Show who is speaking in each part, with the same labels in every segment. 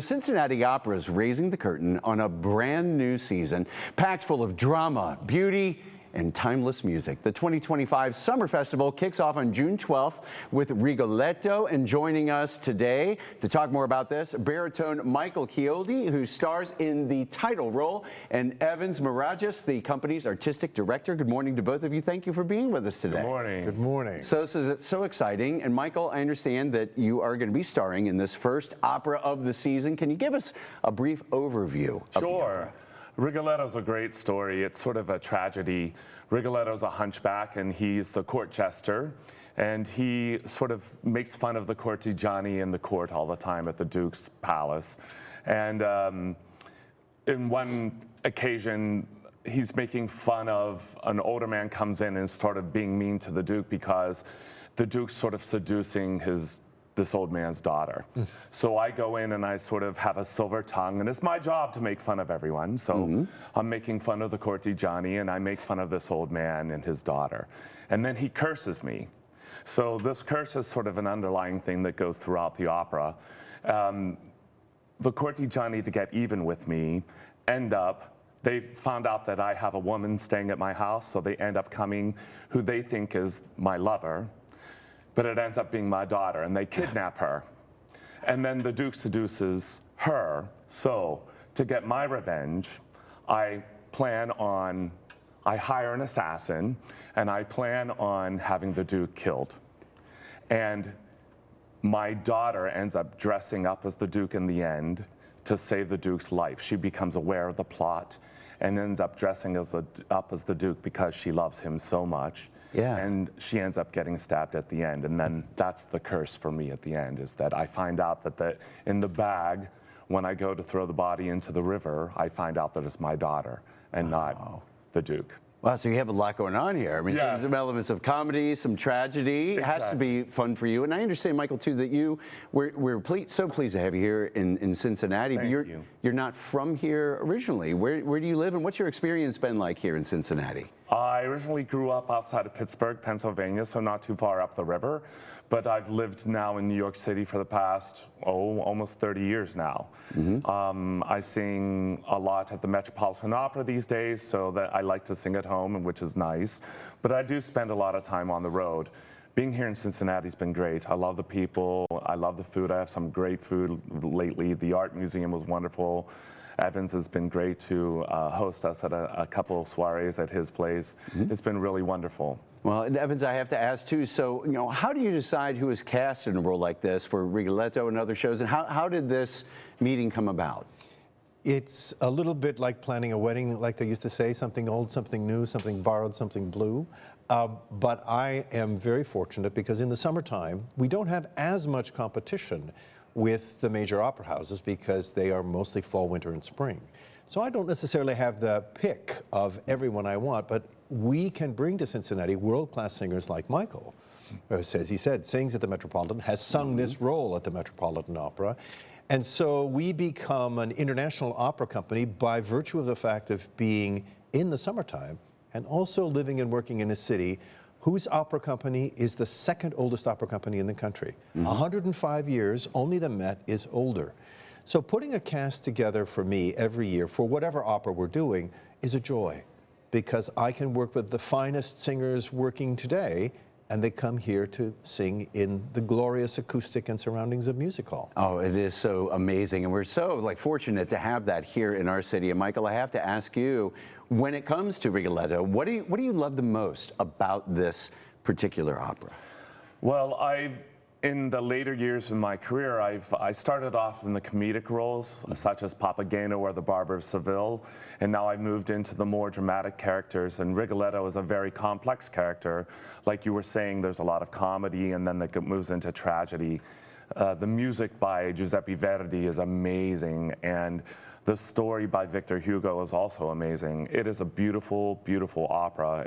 Speaker 1: Cincinnati Opera is raising the curtain on a brand new season packed full of drama, beauty, and timeless music. The 2025 Summer Festival kicks off on June 12th with Rigoletto, and joining us today to talk more about this, Baritone Michael Chioldi, who stars in the title role, and Evans Mirageas, the company's artistic director. Good morning to both of you. Thank you for being with us today.
Speaker 2: Good morning.
Speaker 3: Good morning.
Speaker 1: So this is so exciting. And Michael, I understand that you are going to be starring in this first opera of the season. Can you give us a brief overview of the opera?
Speaker 2: Rigoletto's a great story. It's sort of a tragedy. Rigoletto's a hunchback, and he's the court jester, and he sort of makes fun of the cortigiani in the court all the time at the Duke's palace. And in one occasion, he's making fun of an older man comes in and started being mean to the Duke because the Duke's sort of seducing this old man's daughter. So I go in and I sort of have a silver tongue, and it's my job to make fun of everyone. So I'm making fun of the cortigiani, and I make fun of this old man and his daughter. And then he curses me. So this curse is sort of an underlying thing that goes throughout the opera. The cortigiani, to get even with me, they found out that I have a woman staying at my house, so they end up coming who they think is my lover. But it ends up being my daughter, and they kidnap her. And then the Duke seduces her. So to get my revenge, I hire an assassin, and I plan on having the Duke killed. And my daughter ends up dressing up as the Duke in the end to save the Duke's life. She becomes aware of the plot and ends up dressing up as the Duke because she loves him so much.
Speaker 1: Yeah.
Speaker 2: And she ends up getting stabbed at the end. And then that's the curse for me at the end, is that I find out that in the bag, when I go to throw the body into the river, I find out that it's my daughter and not the Duke.
Speaker 1: Wow, so you have a lot going on here. I mean,
Speaker 2: Yes.
Speaker 1: some elements of comedy, some tragedy. It has to be fun for you. And I understand, Michael, too, that we're so pleased to have you here in Cincinnati.
Speaker 2: Thank
Speaker 1: but
Speaker 2: you.
Speaker 1: You're not from here originally. Where do you live, and what's your experience been like here in Cincinnati?
Speaker 2: I originally grew up outside of Pittsburgh, Pennsylvania, so not too far up the river. But I've lived now in New York City for the past, almost 30 years now. I sing a lot at the Metropolitan Opera these days, so that I like to sing at home, which is nice. But I do spend a lot of time on the road. Being here in Cincinnati's been great. I love the people, I love the food. I have some great food lately. The art museum was wonderful. Evans has been great to host us at a couple of soirees at his place. It's been really wonderful.
Speaker 1: Well, and Evans, I have to ask too, so, how do you decide who is cast in a role like this for Rigoletto and other shows, and how did this meeting come about?
Speaker 3: It's a little bit like planning a wedding, like they used to say, something old, something new, something borrowed, something blue. But I am very fortunate because in the summertime, we don't have as much competition with the major opera houses because they are mostly fall, winter, and spring. So I don't necessarily have the pick of everyone I want, but we can bring to Cincinnati world-class singers like Michael, who, as he said, sings at the Metropolitan, has sung this role at the Metropolitan Opera. And so we become an international opera company by virtue of the fact of being in the summertime and also living and working in a city whose opera company is the second oldest opera company in the country. 105 years, only the Met is older. So putting a cast together for me every year for whatever opera we're doing is a joy, because I can work with the finest singers working today, and they come here to sing in the glorious acoustic and surroundings of music hall.
Speaker 1: Oh, it is so amazing, and we're so fortunate to have that here in our city. And Michael, I have to ask you, when it comes to Rigoletto, what do you love the most about this particular opera?
Speaker 2: Well, in the later years of my career, I started off in the comedic roles, such as Papageno or the Barber of Seville, and now I've moved into the more dramatic characters, and Rigoletto is a very complex character. Like you were saying, there's a lot of comedy, and then it moves into tragedy. The music by Giuseppe Verdi is amazing, and the story by Victor Hugo is also amazing. It is a beautiful, beautiful opera.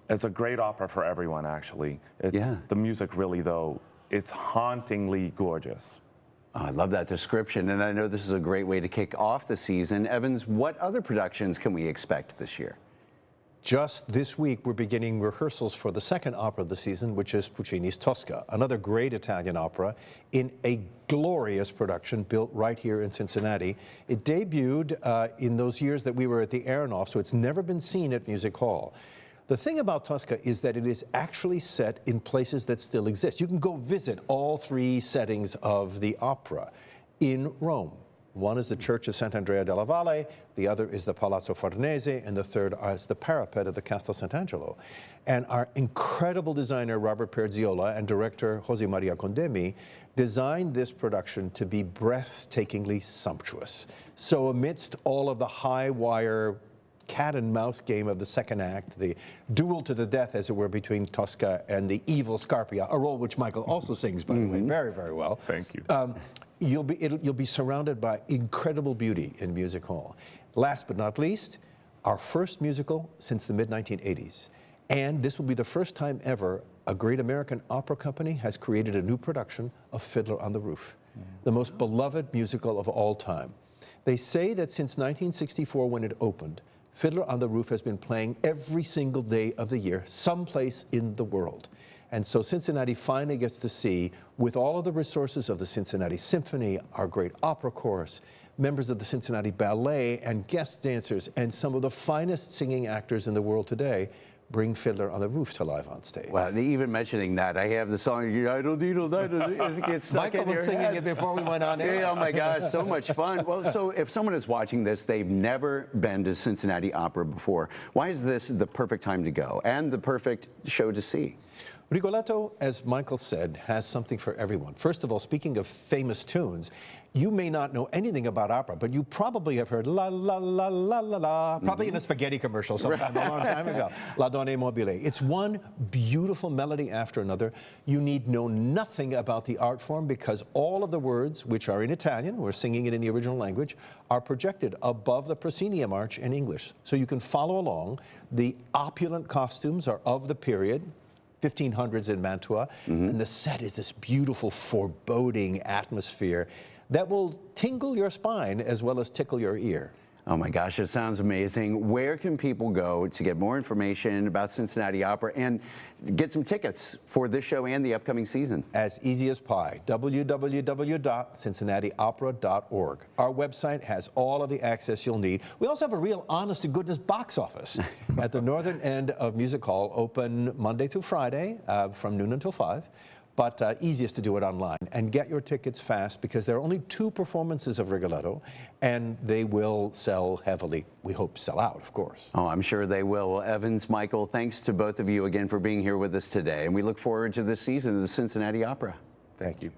Speaker 2: It's a great opera for everyone, actually. The music really, though, it's hauntingly gorgeous.
Speaker 1: Oh, I love that description, and I know this is a great way to kick off the season. Evans, what other productions can we expect this year?
Speaker 3: Just this week, we're beginning rehearsals for the second opera of the season, which is Puccini's Tosca, another great Italian opera in a glorious production built right here in Cincinnati. It debuted in those years that we were at the Aronoff, so it's never been seen at Music Hall. The thing about Tosca is that it is actually set in places that still exist. You can go visit all three settings of the opera in Rome. One is the Church of Sant'Andrea della Valle, the other is the Palazzo Farnese, and the third is the parapet of the Castel Sant'Angelo. And our incredible designer, Robert Perziola, and director, Jose Maria Condemi, designed this production to be breathtakingly sumptuous. So amidst all of the high-wire cat and mouse game of the second act, the duel to the death, as it were, between Tosca and the evil Scarpia, a role which Michael also sings, by the way, very, very well.
Speaker 2: Thank you.
Speaker 3: You'll be surrounded by incredible beauty in Music Hall. Last but not least, our first musical since the mid-1980s. And this will be the first time ever a great American opera company has created a new production of Fiddler on the Roof, the most beloved musical of all time. They say that since 1964, when it opened, Fiddler on the Roof has been playing every single day of the year, someplace in the world. And so Cincinnati finally gets to see, with all of the resources of the Cincinnati Symphony, our great opera chorus, members of the Cincinnati Ballet, and guest dancers, and some of the finest singing actors in the world today, bring Fiddler on the Roof to life on stage.
Speaker 1: Well, even mentioning that, I have the song,
Speaker 3: Michael was singing it before we went on air.
Speaker 1: Yeah, oh my gosh, so much fun. Well, so if someone is watching this, they've never been to Cincinnati Opera before, why is this the perfect time to go and the perfect show to see?
Speaker 3: Rigoletto, as Michael said, has something for everyone. First of all, speaking of famous tunes, you may not know anything about opera, but you probably have heard la la la la la la, probably in a spaghetti commercial sometime a long time ago, La Donna Mobile. It's one beautiful melody after another. You need know nothing about the art form because all of the words, which are in Italian, we're singing it in the original language, are projected above the proscenium arch in English. So you can follow along. The opulent costumes are of the period, 1500s in Mantua, and the set is this beautiful, foreboding atmosphere that will tingle your spine as well as tickle your ear.
Speaker 1: Oh my gosh, it sounds amazing. Where can people go to get more information about Cincinnati Opera and get some tickets for this show and the upcoming season?
Speaker 3: As easy as pie, www.cincinnatiopera.org. Our website has all of the access you'll need. We also have a real honest-to-goodness box office at the northern end of Music Hall, open Monday through Friday from noon until 5. But easiest to do it online. And get your tickets fast because there are only 2 performances of Rigoletto, and they will sell heavily. We hope sell out, of course.
Speaker 1: Oh, I'm sure they will. Well, Evans, Michael, thanks to both of you again for being here with us today. And we look forward to this season of the Cincinnati Opera.
Speaker 3: Thank you.